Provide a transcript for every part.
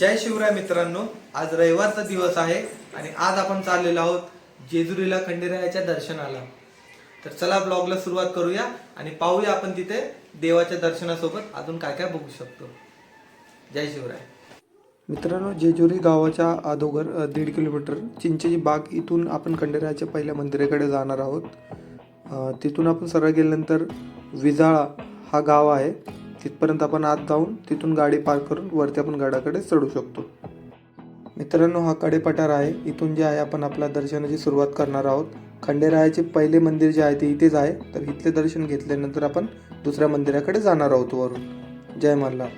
जय शिवराय मित्रांनो, आज रविवारचा दिवस आहे आणि आज आपण चाललेलो आहोत जेजुरीला खंडेरायाच्या दर्शनाला। तर चला ब्लॉगला सुरुवात करूया आणि पाहूया आपण तिथे देवाच्या दर्शनासोबत अजून काय काय बघू शकतो। जय शिवराय मित्रांनो, जेजुरी गावाच्या अगोदर 1.5 किलोमीटर चिंचेची बाग इथून आपण खंडेरायाच्या पहिल्या मंदिराकडे जाणार आहोत। तिथून आपण सरळ गेल्यानंतर विजाळा हा गाव आहे, तिथपर्यंत आपण आत जाऊन तिथून गाडी पार्क करून वरती आपण गडाकडे चढू शकतो। मित्रांनो, हा कडेपठार आहे, इथून जे आहे आपण आपल्या दर्शनाची सुरुवात करणार आहोत। खंडेरायाचे पहिले मंदिर जे आहे ते इथेच आहे, तर इथले दर्शन घेतल्यानंतर आपण दुसऱ्या मंदिराकडे जाणार आहोत वरून। जय मल्हार।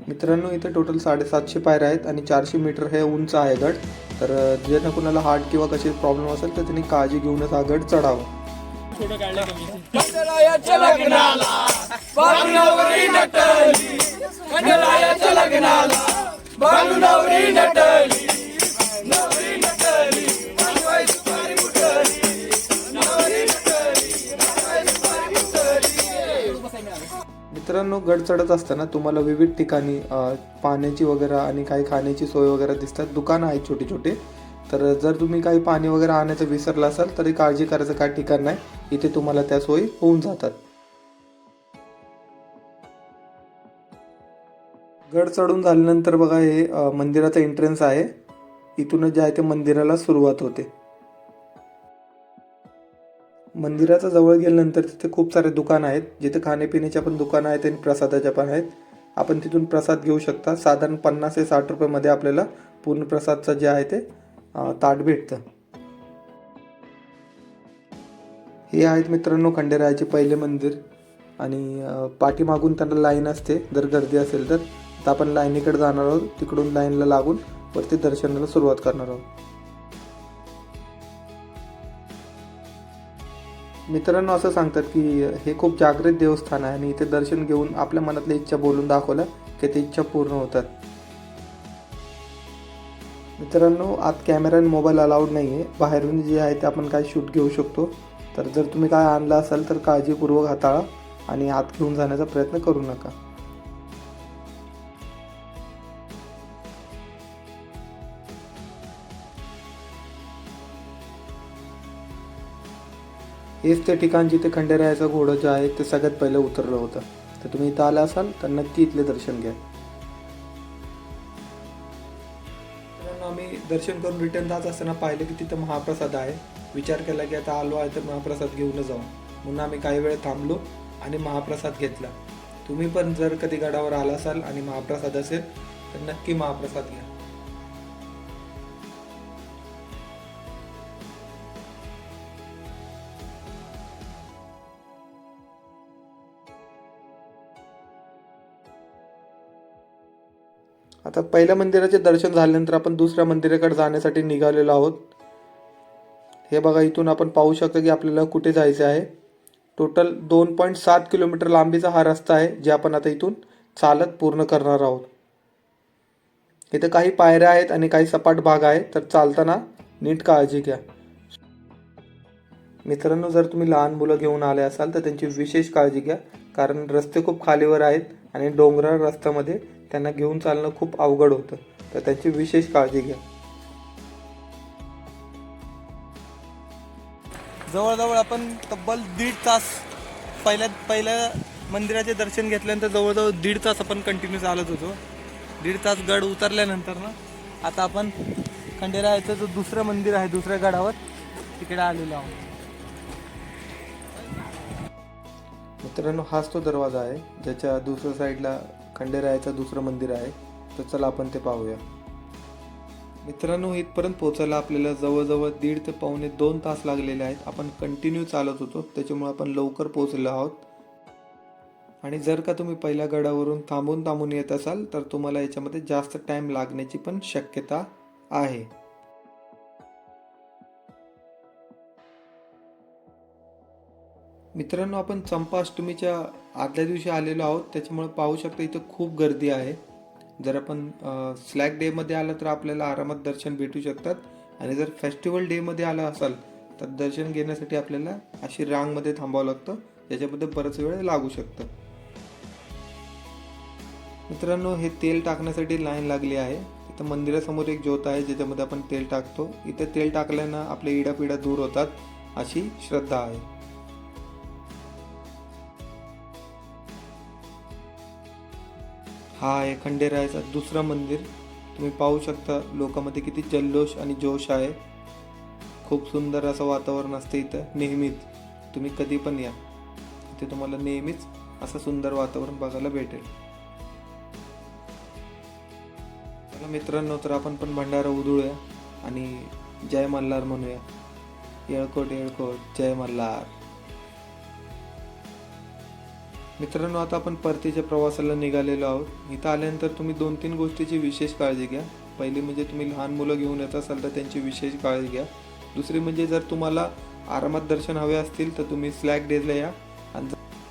मित्रांनो, इथे टोटल 750 पायऱ्या आहेत आणि 400 मीटर हे उंच आहे गड। तर ज्यांना कुणाला हार्ट किंवा कशी प्रॉब्लेम असेल तर त्यांनी काळजी घेऊनच हा गड चढावा। खंडेरायाच्या लग्नाला बालुनवरी नटली, खंडेरायाच्या लग्नाला बालुनवरी नटली, नवरी नटली, नाचवाय सुपारी मुठली, नवरी नटली, नाचवाय सुपारी मुठली। मित्रांनो, गड चढत असताना तुम्हाला विविध ठिकाणी पाण्याची वगैरे आणि काही खाण्याची सोय वगैरे दिसतात, दुकानं आहेत छोटे छोटे। तर जर तुम्ही काही पाणी वगैरे आणायचं विसरला असाल तरी काळजी करायचं काय ठिकाण नाही, इथे तुम्हाला त्या सोयी होऊन जातात। गड चढून झाल्यानंतर बघा, हे मंदिराचा एंट्रन्स आहे, इथूनच जे आहे ते मंदिराला सुरुवात होते। मंदिराच्या जवळ गेल्यानंतर तिथे खूप सारे दुकान आहेत, जिथे खाण्यापिण्याच्या पण दुकानं आहेत आणि प्रसादाच्या पण आहेत। आपण तिथून प्रसाद घेऊ शकता। साधारण 50 ते 60 रुपये मध्ये आपल्याला पूर्ण प्रसादचं जे आहे ते ताट भेटतं। हे आहेत मित्रांनो खंडेरायाचे पहिले मंदिर आणि पाठीमागून त्यांना लाईन असते, जर गर्दी असेल तर आपण लाईनीकडे जाणार आहोत, तिकडून लाईनला लागून वरती दर्शनाला सुरुवात करणार आहोत। मित्रांनो, असं सांगतात की हे खूप जागृत देवस्थान आहे आणि इथे दर्शन घेऊन आपल्या मनातल्या इच्छा बोलून दाखवल्या की ते इच्छा पूर्ण होतात। मित्रांनो, आत कॅमेरा आणि मोबाईल अलाउड नाही आहे, बाहेरून जे आहे ते आपण काय शूट घेऊ शकतो। तर जर तुम्ही काय आणलं असाल तर काळजीपूर्वक हाताळा आणि आत घेऊन जाण्याचा प्रयत्न करू नका। हेच ते ठिकाण जिथे खंडेरायाचं घोडं जे आहे ते सगळ्यात पहिलं उतरलं होतं। तर तुम्ही इथं आला असाल तर नक्की इथले दर्शन घ्या। आम्ही दर्शन करून रिटर्न जात असताना पाहिलं की तिथं महाप्रसाद आहे। विचार केला की आता आलो आहे तर महाप्रसाद घेऊनच जाऊ, म्हणून आम्ही काही वेळ थांबलो आणि महाप्रसाद घेतला। तुम्ही पण जर कधी गडावर आला असाल आणि महाप्रसाद असेल तर नक्की महाप्रसाद घ्या। आता पहिल्या मंदिराचे दर्शन झाल्यानंतर आपण दुसऱ्या मंदिराकडे जाण्यासाठी निघालेलो आहोत। हे बघा, इथून आपण पाहू शकतो की आपल्याला कुठे जायचे आहे। टोटल 2.7 किलोमीटर लांबीचा हा रस्ता आहे, जे आपण आता इथून चालत पूर्ण करणार आहोत। इथे काही पायऱ्या आहेत आणि काही सपाट भाग आहे, तर चालताना नीट काळजी घ्या। मित्रांनो, जर तुम्ही लहान मुलं घेऊन आले असाल तर त्यांची विशेष काळजी घ्या, कारण रस्ते खूप खालीवर आहेत आणि डोंगराळ रस्त्यामध्ये त्यांना घेऊन चालणं खूप अवघड होतं, तर त्यांची विशेष काळजी घ्या। जवळजवळ आपण तब्बल 1.5 तास पहिल्या मंदिराचे दर्शन घेतल्यानंतर जवळजवळ 1.5 तास आपण कंटिन्यू चालत होतो। 1.5 तास गड उतरल्यानंतर ना आता आपण खंडेरायाचं जो दुसरं मंदिर आहे दुसऱ्या गडावर तिकडे आलेलो आहोत। मित्रांनो, हाच तो दरवाजा आहे ज्याच्या दुसऱ्या साईडला खंडेरायाचं दुसरं मंदिर आहे, तर चला आपण ते पाहूया। मित्रांनो, इथपर्यंत पोहोचायला आपल्याला जवळजवळ 1.5 ते पावणे 2 तास लागलेले आहेत। आपण कंटिन्यू चालत होतो, त्याच्यामुळे आपण लवकर पोहोचलो आहोत। आणि जर का तुम्ही पहिल्या गडावरून थांबून येत असाल तर तुम्हाला याच्यामध्ये जास्त टाइम लागण्याची पण शक्यता आहे। मित्रांनो, आपण चंपाष्टमीच्या आदल्या दिवशी आलेलो आहोत, त्याच्यामुळे पाहू शकता इथे खूप गर्दी आहे। जर आपण स्लॅग डे मध्ये आलं तर आपल्याला आरामात दर्शन भेटू शकतात, आणि जर फेस्टिवल डे मध्ये आला असाल तर दर्शन घेण्यासाठी आपल्याला अशी रांगमध्ये थांबावं लागतं, ज्याच्यामध्ये बराच वेळ लागू शकतं। मित्रांनो, हे तेल टाकण्यासाठी लाईन लागली आहे. इथं मंदिरासमोर एक ज्योत आहे ज्याच्यामध्ये आपण तेल टाकतो. इथे तेल टाकल्यानं आपल्या इडापिडा दूर होतात अशी श्रद्धा आहे. हा आहे खंडेरायाचा दुसरा मंदिर. तुम्ही पाहू शकता लोकांमध्ये किती जल्लोष आणि जोश आहे. खूप सुंदर असं वातावरण असतं इथं. नेहमीच तुम्ही कधी पण या, इथे तुम्हाला नेहमीच असं सुंदर वातावरण बघायला भेटेल. चला मित्रांनो, तर आपण पण भंडारा उधळूया आणि जय मल्हार म्हणूया. येळकोट येळकोट जय मल्हार. मित्रांनो, आता आपण परतीच्या प्रवासाला निघालेलो आहोत. इथं आल्यानंतर तुम्ही 2-3 गोष्टीची विशेष काळजी घ्या. पहिली म्हणजे तुम्ही लहान मुलं घेऊन येत असाल तर त्यांची विशेष काळजी घ्या. दुसरी म्हणजे जर तुम्हाला आरामात दर्शन हवे असतील तर तुम्ही स्लॅग डेला या.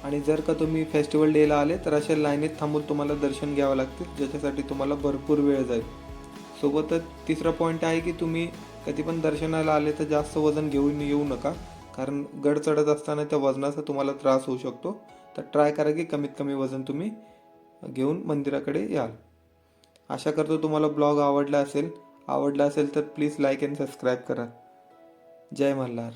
आणि जर का तुम्ही फेस्टिवल डेला आले तर अशा लाईनीत थांबून तुम्हाला दर्शन घ्यावं लागतील, ज्याच्यासाठी तुम्हाला भरपूर वेळ जाईल. सोबतच तिसरा पॉईंट आहे की तुम्ही कधी पण दर्शनाला आले तर जास्त वजन घेऊन येऊ नका, कारण गड चढत असताना त्या वजनाचा तुम्हाला त्रास होऊ शकतो. तर ट्राय करा की कमीत कमी वजन तुम्ही घेऊन मंदिराकडे याल. आशा करतो तुम्हाला ब्लॉग आवडला असेल तर प्लीज लाईक अँड सबस्क्राईब करा. जय मल्हार.